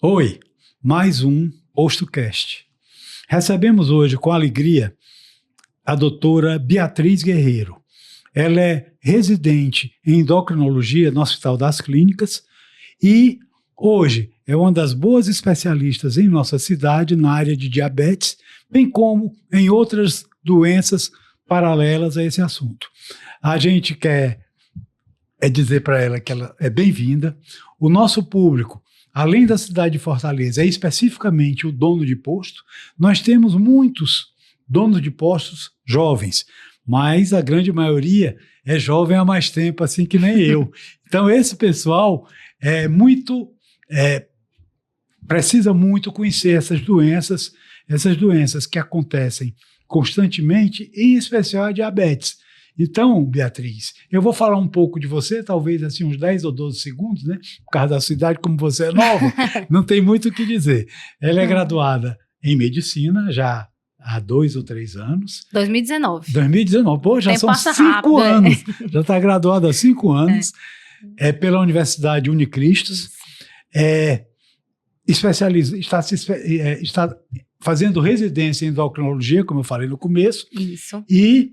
Oi, mais um PostoCast. Recebemos hoje com alegria a doutora Beatriz Guerreiro. Ela é residente em endocrinologia no Hospital das Clínicas e hoje é uma das boas especialistas em nossa cidade na área de diabetes, bem como em outras doenças paralelas a esse assunto. A gente quer dizer para ela que ela é bem-vinda. O nosso público, além da cidade de Fortaleza, é especificamente o dono de posto. Nós temos muitos donos de postos jovens, mas a grande maioria é jovem há mais tempo, assim que nem eu. Então, esse pessoal precisa muito conhecer essas doenças que acontecem constantemente, em especial a diabetes. Então, Beatriz, eu vou falar um pouco de você, talvez assim uns 10 ou 12 segundos, né? Por causa da sua idade, como você é nova, não tem muito o que dizer. Ela é graduada em medicina já há 2 ou 3 anos. 2019. Pô, já são 5 anos. Já está graduada há 5 anos. Pela Universidade Unicristos. Está fazendo residência em endocrinologia, como eu falei no começo. Isso. E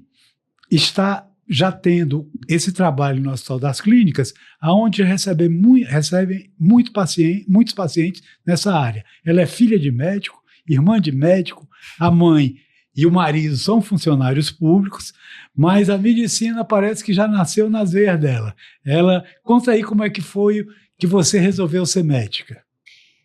está já tendo esse trabalho no Hospital das Clínicas, onde recebem muitos pacientes nessa área. Ela é filha de médico, irmã de médico, a mãe e o marido são funcionários públicos, mas a medicina parece que já nasceu nas veias dela. Conta aí como é que foi que você resolveu ser médica.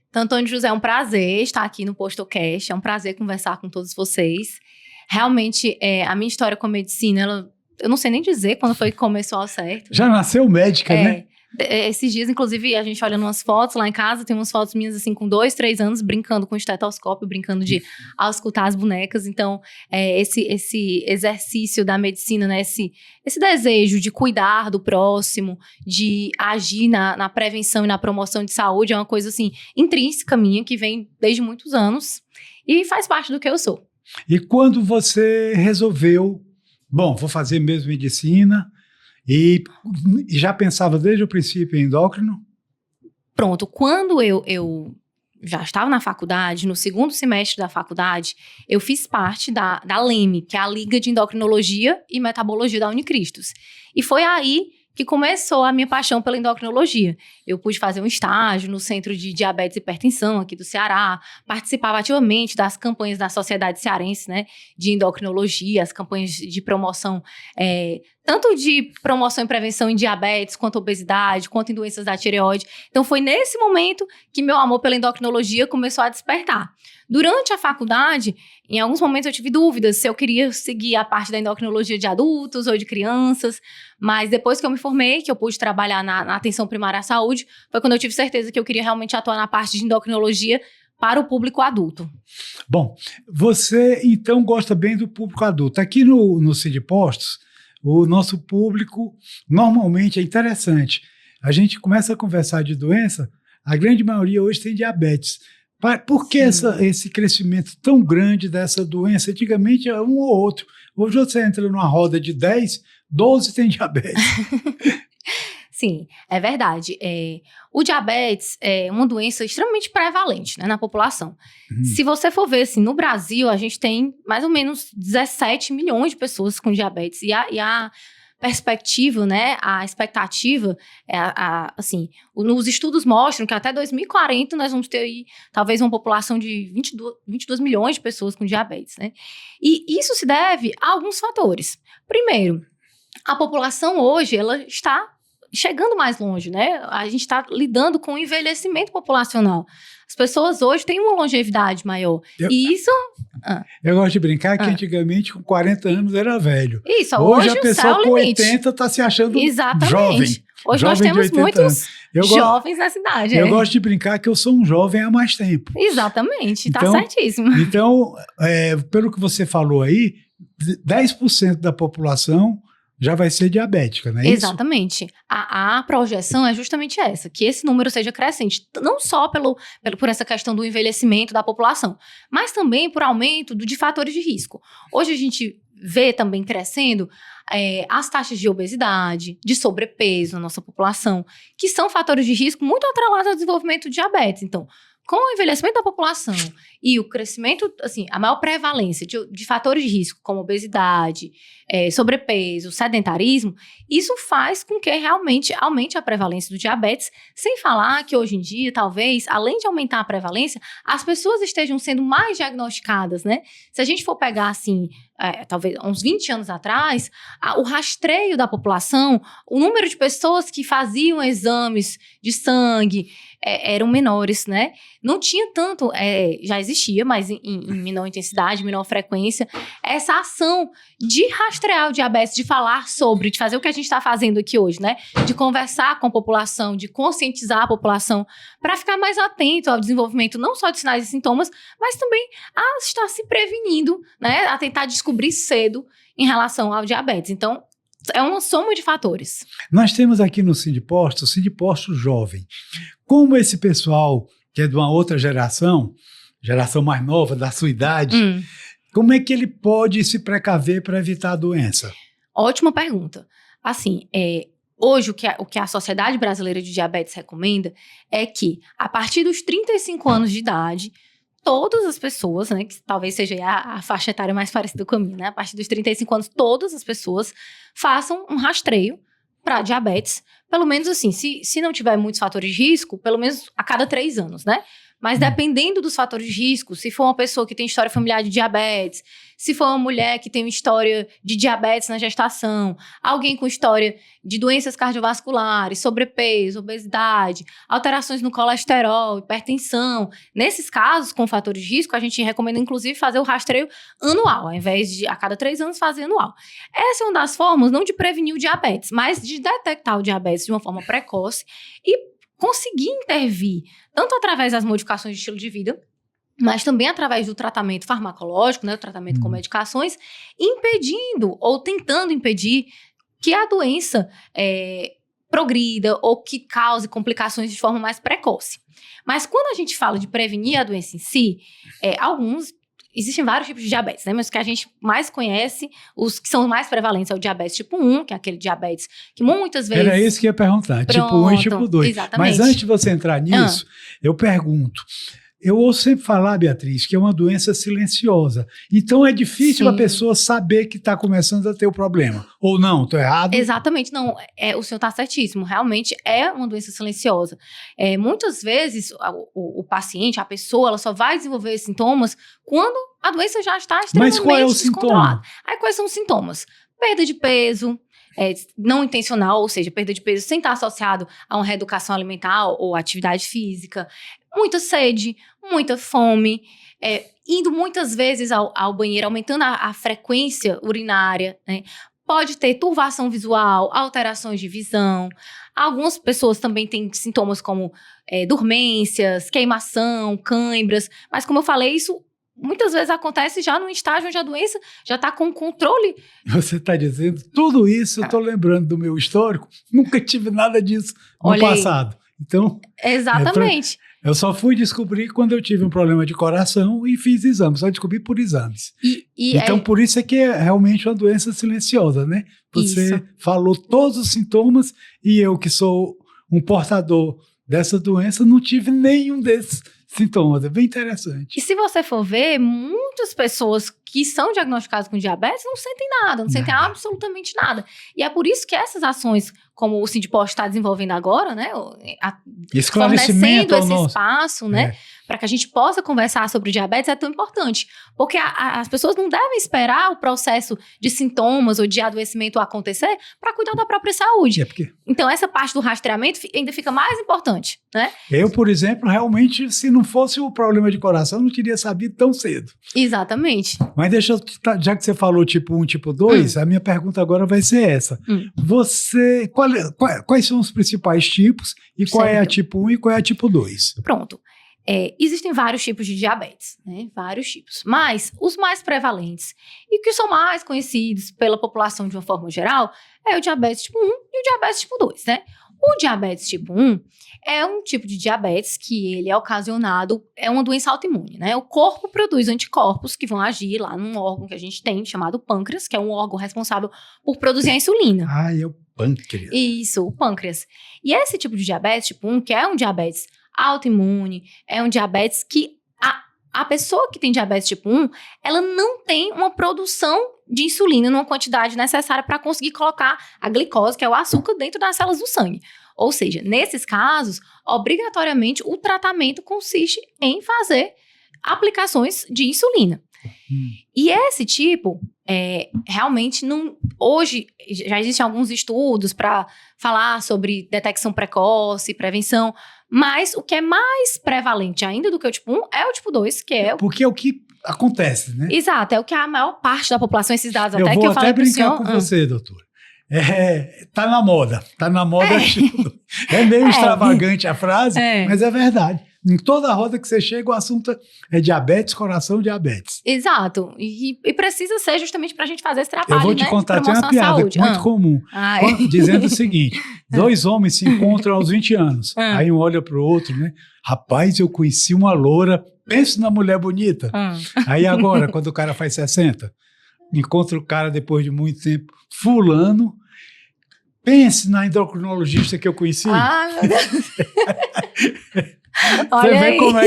Então, Antônio José, é um prazer estar aqui no PostoCast, é um prazer conversar com todos vocês. Realmente, a minha história com a medicina, eu não sei nem dizer quando foi que começou ao certo. Já nasceu médica, né? Esses dias, inclusive, a gente olha umas fotos lá em casa, tem umas fotos minhas assim com 2, 3 anos, brincando com estetoscópio, brincando de auscultar as bonecas. Então, esse exercício da medicina, né? Esse desejo de cuidar do próximo, de agir na prevenção e na promoção de saúde, é uma coisa assim, intrínseca minha, que vem desde muitos anos e faz parte do que eu sou. E quando você resolveu, vou fazer mesmo medicina, e já pensava desde o princípio em endócrino? Pronto, quando eu já estava na faculdade, no segundo semestre da faculdade, eu fiz parte da LEME, que é a Liga de Endocrinologia e Metabologia da Unicristos. E foi aí que começou a minha paixão pela endocrinologia. Eu pude fazer um estágio no Centro de Diabetes e Hipertensão aqui do Ceará, participava ativamente das campanhas da Sociedade Cearense, né, de endocrinologia, as campanhas de promoção, tanto de promoção e prevenção em diabetes, quanto obesidade, quanto em doenças da tireoide. Então foi nesse momento que meu amor pela endocrinologia começou a despertar. Durante a faculdade, em alguns momentos eu tive dúvidas se eu queria seguir a parte da endocrinologia de adultos ou de crianças, mas depois que eu me formei, que eu pude trabalhar na atenção primária à saúde, foi quando eu tive certeza que eu queria realmente atuar na parte de endocrinologia para o público adulto. Bom, você então gosta bem do público adulto. Aqui no CID Postos, o nosso público normalmente é interessante. A gente começa a conversar de doença, a grande maioria hoje tem diabetes. Por que esse crescimento tão grande dessa doença? Antigamente era um ou outro. Hoje você entra numa roda de 10, 12 tem diabetes. Sim, é verdade. O diabetes é uma doença extremamente prevalente, né, na população. Se você for ver, assim, no Brasil, a gente tem mais ou menos 17 milhões de pessoas com diabetes. E a perspectiva, né, a expectativa, assim, os estudos mostram que até 2040 nós vamos ter aí, talvez uma população de 22 milhões de pessoas com diabetes, né? E isso se deve a alguns fatores. Primeiro, a população hoje, ela está chegando mais longe, né? A gente está lidando com o envelhecimento populacional. As pessoas hoje têm uma longevidade maior. Eu gosto de brincar que antigamente com 40 anos era velho. Isso, hoje a pessoa com 80 está se achando jovem. Hoje nós temos muitos jovens nessa idade. Eu gosto de brincar que eu sou um jovem há mais tempo. Exatamente, está certíssimo. Então, pelo que você falou aí, 10% da população já vai ser diabética, não é isso? Exatamente. A projeção é justamente essa, que esse número seja crescente, não só por essa questão do envelhecimento da população, mas também por aumento de fatores de risco. Hoje a gente vê também crescendo as taxas de obesidade, de sobrepeso na nossa população, que são fatores de risco muito atrelados ao desenvolvimento de diabetes. Então, com o envelhecimento da população e o crescimento, assim, a maior prevalência de fatores de risco, como obesidade, sobrepeso, sedentarismo, isso faz com que realmente aumente a prevalência do diabetes, sem falar que hoje em dia, talvez, além de aumentar a prevalência, as pessoas estejam sendo mais diagnosticadas, né? Se a gente for pegar, assim, talvez uns 20 anos atrás, o rastreio da população, o número de pessoas que faziam exames de sangue eram menores, né? Não tinha tanto, já existia, mas em menor intensidade, menor frequência, essa ação de rastrear o diabetes, de falar sobre, de fazer o que a gente está fazendo aqui hoje, né? De conversar com a população, de conscientizar a população, para ficar mais atento ao desenvolvimento não só de sinais e sintomas, mas também a estar se prevenindo, né? A tentar descobrir cedo em relação ao diabetes. Então, é uma soma de fatores. Nós temos aqui no Sindiposto, o Sindiposto Jovem. Como esse pessoal que é de uma outra geração mais nova, da sua idade, como é que ele pode se precaver para evitar a doença? Ótima pergunta. Assim, hoje o que a Sociedade Brasileira de Diabetes recomenda é que, a partir dos 35 anos de idade, todas as pessoas, né, que talvez seja a faixa etária mais parecida comigo, né, a partir dos 35 anos, todas as pessoas façam um rastreio para diabetes, pelo menos assim, se não tiver muitos fatores de risco, pelo menos a cada 3 anos, né? Mas dependendo dos fatores de risco, se for uma pessoa que tem história familiar de diabetes, se for uma mulher que tem uma história de diabetes na gestação, alguém com história de doenças cardiovasculares, sobrepeso, obesidade, alterações no colesterol, hipertensão, nesses casos com fatores de risco, a gente recomenda inclusive fazer o rastreio anual, ao invés de a cada 3 anos fazer anual. Essa é uma das formas, não de prevenir o diabetes, mas de detectar o diabetes de uma forma precoce e conseguir intervir, tanto através das modificações de estilo de vida, mas também através do tratamento farmacológico, né, o tratamento com medicações, impedindo ou tentando impedir que a doença progrida ou que cause complicações de forma mais precoce. Mas quando a gente fala de prevenir a doença em si, existem vários tipos de diabetes, né? Mas o que a gente mais conhece, os que são mais prevalentes, é o diabetes tipo 1, que é aquele diabetes que muitas vezes... Era isso que eu ia perguntar, tipo 1 e tipo 2. Exatamente. Mas antes de você entrar nisso, eu pergunto, eu ouço sempre falar, Beatriz, que é uma doença silenciosa. Então é difícil a pessoa saber que está começando a ter o problema. Ou não, estou errado? Exatamente, não. O senhor está certíssimo. Realmente é uma doença silenciosa. Muitas vezes o paciente, a pessoa, ela só vai desenvolver sintomas quando a doença já está extremamente descontrolada. Mas qual é o sintoma? Aí quais são os sintomas? Perda de peso, não intencional, ou seja, perda de peso sem estar associado a uma reeducação alimentar ou atividade física, muita sede, muita fome, indo muitas vezes ao banheiro, aumentando a frequência urinária, né? Pode ter turvação visual, alterações de visão. Algumas pessoas também têm sintomas como dormências, queimação, cãibras, mas como eu falei, isso muitas vezes acontece já num estágio onde a doença já está com controle. Você está dizendo tudo isso, eu estou lembrando do meu histórico, nunca tive nada disso no passado. Então, exatamente. Eu só fui descobrir quando eu tive um problema de coração e fiz exames, só descobri por exames. Então, por isso é que é realmente uma doença silenciosa, né? Você falou todos os sintomas e eu, que sou um portador dessa doença, não tive nenhum desses sintomas. É bem interessante. E se você for ver, muitas pessoas que são diagnosticadas com diabetes não sentem nada, não sentem absolutamente nada. E é por isso que essas ações, como o Sindiposto está desenvolvendo agora, né, fornecendo esse espaço, né, para que a gente possa conversar sobre o diabetes é tão importante. Porque as pessoas não devem esperar o processo de sintomas ou de adoecimento acontecer para cuidar da própria saúde. Então, essa parte do rastreamento ainda fica mais importante, né? Eu, por exemplo, realmente, se não fosse o problema de coração, não teria sabido tão cedo. Exatamente. Mas deixa eu, já que você falou tipo 1, tipo 2, a minha pergunta agora vai ser essa. Quais são os principais tipos e qual é a tipo 1 e qual é a tipo 2? Pronto. Existem vários tipos de diabetes, né? Vários tipos. Mas os mais prevalentes e que são mais conhecidos pela população de uma forma geral é o diabetes tipo 1 e o diabetes tipo 2, né? O diabetes tipo 1 é um tipo de diabetes que ele é ocasionado, é uma doença autoimune, né? O corpo produz anticorpos que vão agir lá num órgão que a gente tem, chamado pâncreas, que é um órgão responsável por produzir a insulina. É o pâncreas. Isso, o pâncreas. E esse tipo de diabetes tipo 1, que é um diabetes autoimune, é um diabetes que a pessoa que tem diabetes tipo 1, ela não tem uma produção de insulina numa quantidade necessária para conseguir colocar a glicose, que é o açúcar, dentro das células do sangue. Ou seja, nesses casos, obrigatoriamente, o tratamento consiste em fazer aplicações de insulina. E esse tipo, realmente não... Hoje, já existem alguns estudos para falar sobre detecção precoce, prevenção, mas o que é mais prevalente ainda do que o tipo 1 é o tipo 2, que é... Porque é o que acontece, né? Exato, é o que a maior parte da população, esses dados Eu até vou que eu até falei pro brincar senhor... com você, doutora. Tá na moda. Tipo, é meio extravagante a frase, mas é verdade. Em toda roda que você chega, o assunto é diabetes, coração, diabetes. Exato. E precisa ser justamente para a gente fazer esse trabalho, Eu vou te né, contar, de tem uma promoção à piada saúde. muito comum, dizendo o seguinte, 2 homens se encontram aos 20 anos, aí um olha para o outro, né? Rapaz, eu conheci uma loura, penso na mulher bonita. Aí agora, quando o cara faz 60, encontra o cara depois de muito tempo, fulano, pense na endocrinologista que eu conheci. Meu Deus. Você vê como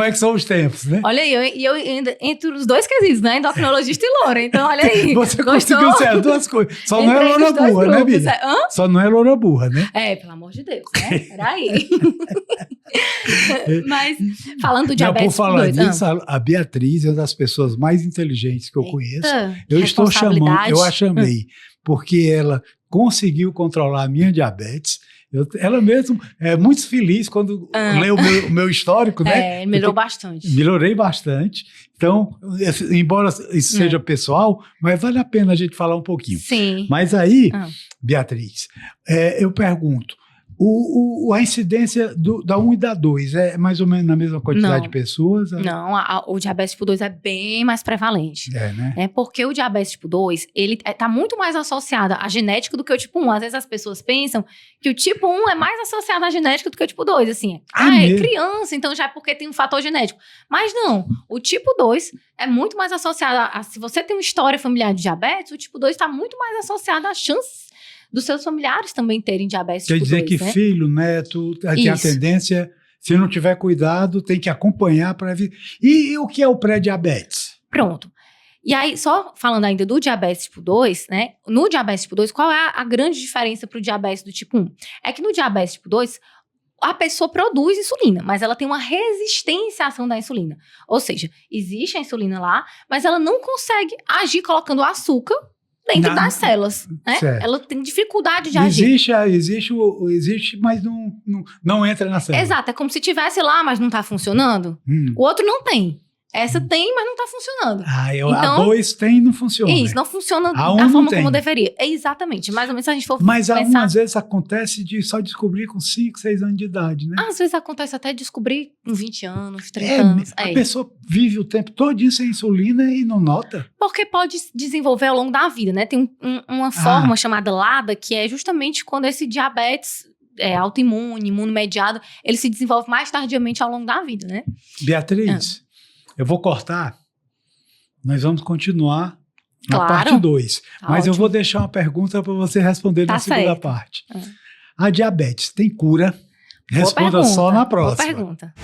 é que são os tempos, né? Olha aí, eu ainda entre os dois quesitos, né? Endocrinologista e loura. Então, olha aí. Você conseguiu ser as duas coisas. Só não é loura burra, né, Bia? Só não é loura burra, né? Pelo amor de Deus, né? Peraí. Mas, falando do diabetes por falar disso, a Beatriz é uma das pessoas mais inteligentes que eu conheço. Eu estou chamando, eu a chamei, porque ela conseguiu controlar a minha diabetes. Ela mesmo é muito feliz quando lê o meu histórico, né? Melhorou bastante. Melhorei bastante. Então, embora isso seja pessoal, mas vale a pena a gente falar um pouquinho. Sim. Mas aí, Beatriz, eu pergunto, a incidência da 1 e da 2 é mais ou menos na mesma quantidade de pessoas? Não, o diabetes tipo 2 é bem mais prevalente. Né? Porque o diabetes tipo 2, ele tá muito mais associado à genética do que o tipo 1. Às vezes as pessoas pensam que o tipo 1 é mais associado à genética do que o tipo 2, assim. É criança, então já é porque tem um fator genético. Mas não, o tipo 2 é muito mais associado se você tem uma história familiar de diabetes, o tipo 2 está muito mais associado às chances dos seus familiares também terem diabetes tipo 2. Quer dizer que filho, neto, tem a tendência, se não tiver cuidado, tem que acompanhar para ver. E o que é o pré-diabetes? Pronto. E aí, só falando ainda do diabetes tipo 2, né? No diabetes tipo 2, qual é a grande diferença para o diabetes do tipo 1? É que no diabetes tipo 2, a pessoa produz insulina, mas ela tem uma resistência à ação da insulina. Ou seja, existe a insulina lá, mas ela não consegue agir colocando açúcar dentro das células, né? Ela tem dificuldade de agir. Existe, mas não entra na célula. Exato, é como se tivesse lá, mas não está funcionando. O outro não tem. Essa tem, mas não está funcionando. Então, a 2 tem e não funciona. Isso, não funciona da forma como deveria. Exatamente, mais ou menos se a gente for Mas pensar... às vezes acontece de só descobrir com 5, 6 anos de idade, né? Às vezes acontece até descobrir com 20 anos, 30 anos. A pessoa vive o tempo todinho sem insulina e não nota. Porque pode desenvolver ao longo da vida, né? Tem uma forma chamada LADA, que é justamente quando esse diabetes autoimune, imunomediado, ele se desenvolve mais tardiamente ao longo da vida, né? Beatriz... Eu vou cortar, nós vamos continuar na parte 2. Mas eu vou deixar uma pergunta para você responder na segunda parte. A diabetes tem cura? Responda só na próxima. Boa pergunta.